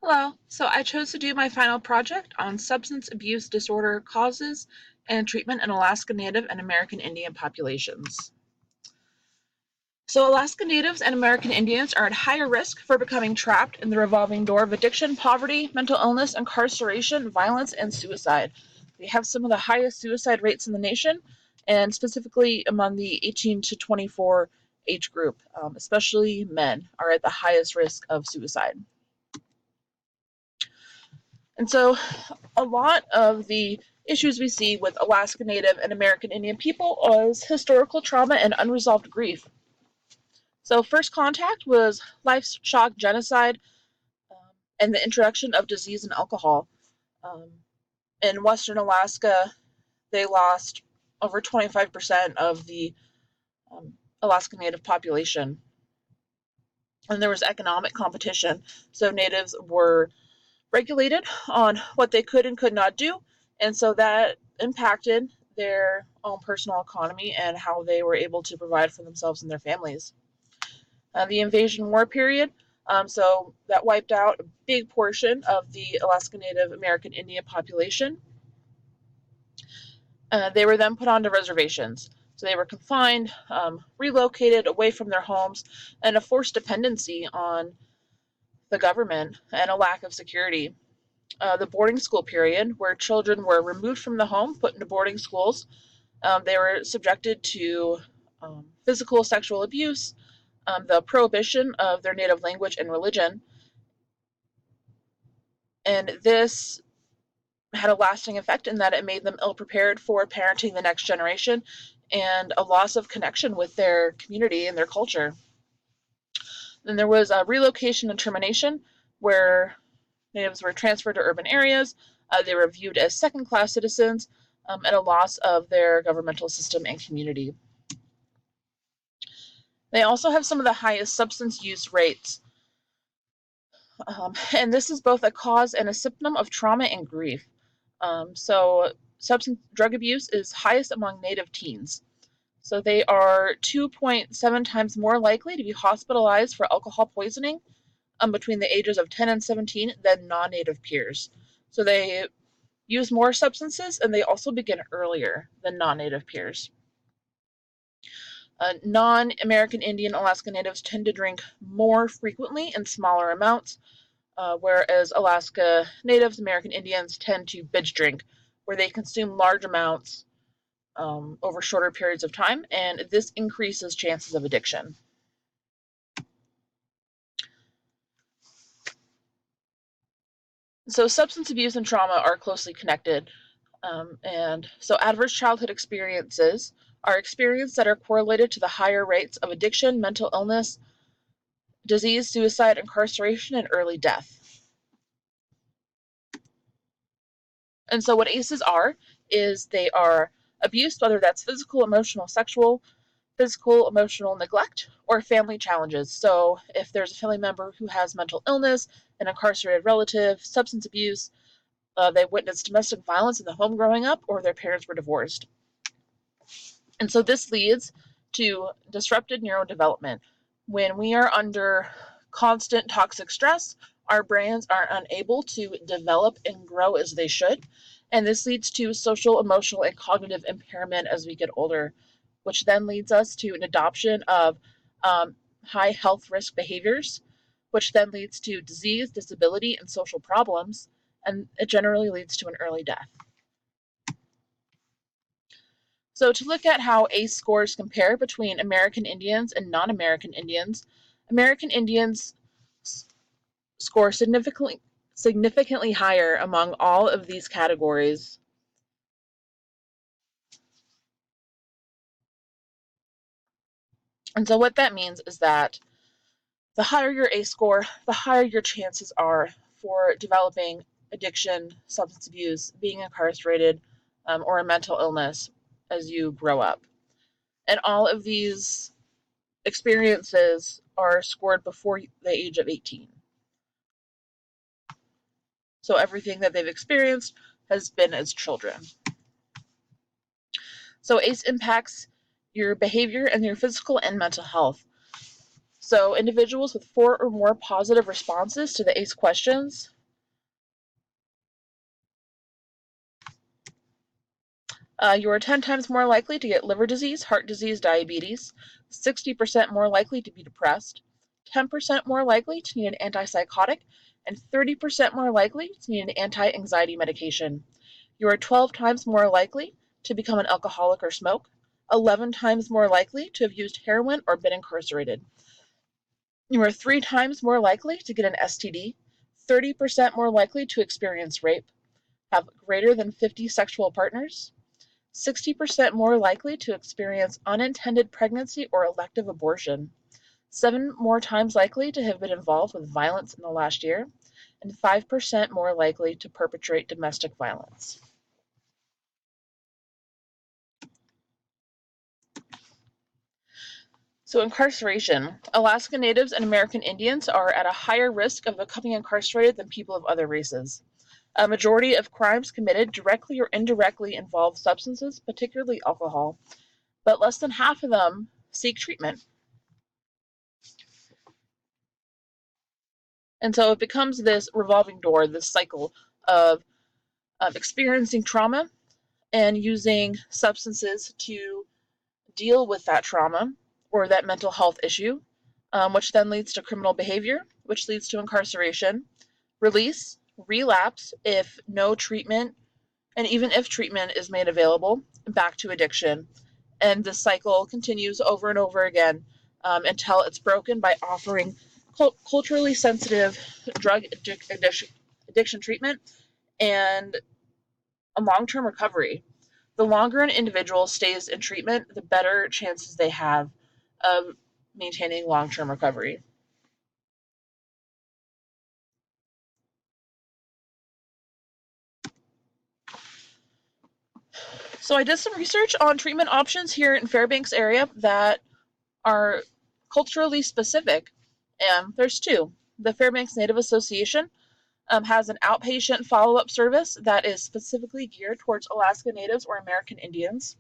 Hello. So I chose to do my final project on substance abuse disorder causes and treatment in Alaska Native and American Indian populations. So Alaska Natives and American Indians are at higher risk for becoming trapped in the revolving door of addiction, poverty, mental illness, incarceration, violence, and suicide. They have some of the highest suicide rates in the nation, and specifically among the 18 to 24 age group, especially men are at the highest risk of suicide. And so a lot of the issues we see with Alaska Native and American Indian people is historical trauma and unresolved grief. So first contact was life shock genocide and the introduction of disease and alcohol. Um, in Western Alaska, they lost over 25% of the Alaska Native population. And there was economic competition. So natives were regulated on what they could and could not do, and so that impacted their own personal economy and how they were able to provide for themselves and their families. The invasion war period, so that wiped out a big portion of the Alaska Native American Indian population. They were then put onto reservations. So they were confined, relocated away from their homes, and a forced dependency on the government and a lack of security. The boarding school period, where children were removed from the home, put into boarding schools. They were subjected to physical, sexual abuse, the prohibition of their native language and religion. And this had a lasting effect in that it made them ill prepared for parenting the next generation and a loss of connection with their community and their culture. Then there was a relocation and termination, where natives were transferred to urban areas. They were viewed as second-class citizens, and a loss of their governmental system and community. They also have some of the highest substance use rates, and this is both a cause and a symptom of trauma and grief. So substance drug abuse is highest among Native teens. So they are 2.7 times more likely to be hospitalized for alcohol poisoning between the ages of 10 and 17 than non-Native peers. So they use more substances and they also begin earlier than non-Native peers. Non-American Indian Alaska Natives tend to drink more frequently in smaller amounts, whereas Alaska Natives, American Indians tend to binge drink, where they consume large amounts over shorter periods of time, and this increases chances of addiction. So substance abuse and trauma are closely connected. And so adverse childhood experiences are experiences that are correlated to the higher rates of addiction, mental illness, disease, suicide, incarceration, and early death. And so what ACEs are is they are abuse, whether that's physical, emotional, sexual, physical, emotional neglect, or family challenges. So if there's a family member who has mental illness, an incarcerated relative, substance abuse, they witnessed domestic violence in the home growing up, or their parents were divorced. And so this leads to disrupted neurodevelopment. When we are under constant toxic stress, our brains are unable to develop and grow as they should. And this leads to social, emotional, and cognitive impairment as we get older, which then leads us to an adoption of high health risk behaviors, which then leads to disease, disability, and social problems. And it generally leads to an early death. So to look at how ACE scores compare between American Indians and non-American Indians, American Indians score significantly higher among all of these categories. And so what that means is that the higher your ACE score, the higher your chances are for developing addiction, substance abuse, being incarcerated, or a mental illness as you grow up. And all of these experiences are scored before the age of 18. So everything that they've experienced has been as children. So ACE impacts your behavior and your physical and mental health. So individuals with 4 or more positive responses to the ACE questions you are 10 times more likely to get liver disease, heart disease, diabetes, 60% more likely to be depressed, 10% more likely to need an antipsychotic, and 30% more likely to need an anti-anxiety medication. You are 12 times more likely to become an alcoholic or smoke, 11 times more likely to have used heroin or been incarcerated. You are 3 times more likely to get an STD, 30% more likely to experience rape, have greater than 50 sexual partners, 60% more likely to experience unintended pregnancy or elective abortion, 7 more times likely to have been involved with violence in the last year, and 5% more likely to perpetrate domestic violence. So incarceration. Alaska Natives and American Indians are at a higher risk of becoming incarcerated than people of other races. A majority of crimes committed directly or indirectly involve substances, particularly alcohol, but less than half of them seek treatment. And so it becomes this revolving door, this cycle of experiencing trauma and using substances to deal with that trauma or that mental health issue, which then leads to criminal behavior, which leads to incarceration, release, relapse if no treatment, and even if treatment is made available, back to addiction. And this cycle continues over and over again until it's broken by offering culturally sensitive drug addiction treatment and a long-term recovery. The longer an individual stays in treatment, the better chances they have of maintaining long-term recovery. So I did some research on treatment options here in Fairbanks area that are culturally specific, and there's 2. The Fairbanks Native Association has an outpatient follow-up service that is specifically geared towards Alaska Natives or American Indians.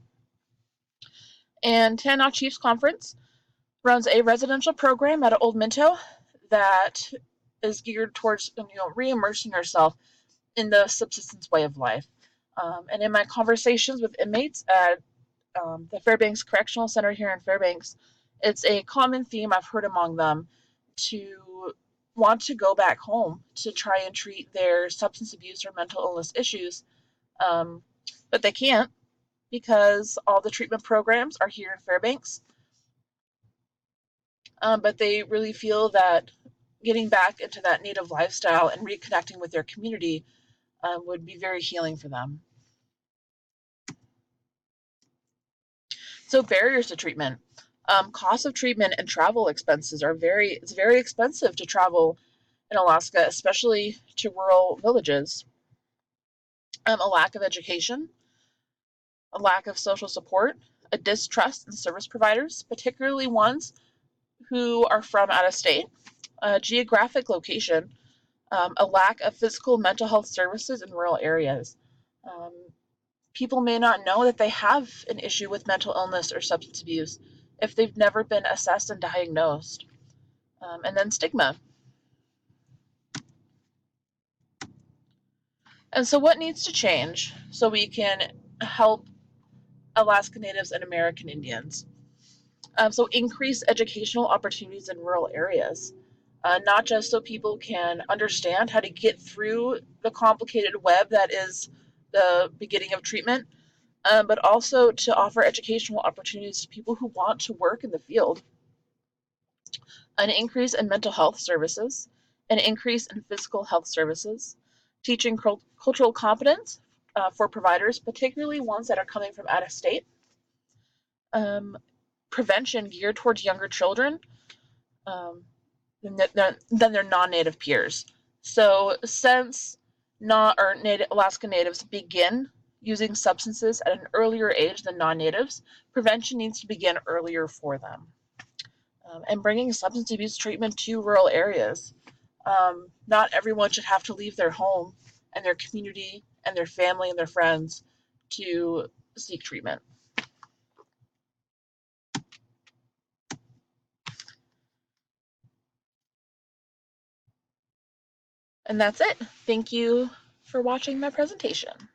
And Tanana Chiefs Conference runs a residential program at Old Minto that is geared towards re-immersing yourself in the subsistence way of life. And in my conversations with inmates at the Fairbanks Correctional Center here in Fairbanks, it's a common theme I've heard among them to want to go back home to try and treat their substance abuse or mental illness issues, but they can't because all the treatment programs are here in Fairbanks. But they really feel that getting back into that native lifestyle and reconnecting with their community would be very healing for them. So barriers to treatment. Cost of treatment and travel expenses it's very expensive to travel in Alaska, especially to rural villages. A lack of education, a lack of social support, a distrust in service providers, particularly ones who are from out of state, geographic location, a lack of physical mental health services in rural areas. Um, People may not know that they have an issue with mental illness or substance abuse if they've never been assessed and diagnosed. And then stigma. And so, what needs to change so we can help Alaska Natives and American Indians? So, increase educational opportunities in rural areas, not just so people can understand how to get through the complicated web that is the beginning of treatment, but also to offer educational opportunities to people who want to work in the field. An increase in mental health services, an increase in physical health services, teaching cultural competence for providers, particularly ones that are coming from out of state, prevention geared towards younger children um, than their non-native peers. So since Alaska Natives begin using substances at an earlier age than non-natives, prevention needs to begin earlier for them. And bringing substance abuse treatment to rural areas. Not everyone should have to leave their home and their community and their family and their friends to seek treatment. And that's it. Thank you for watching my presentation.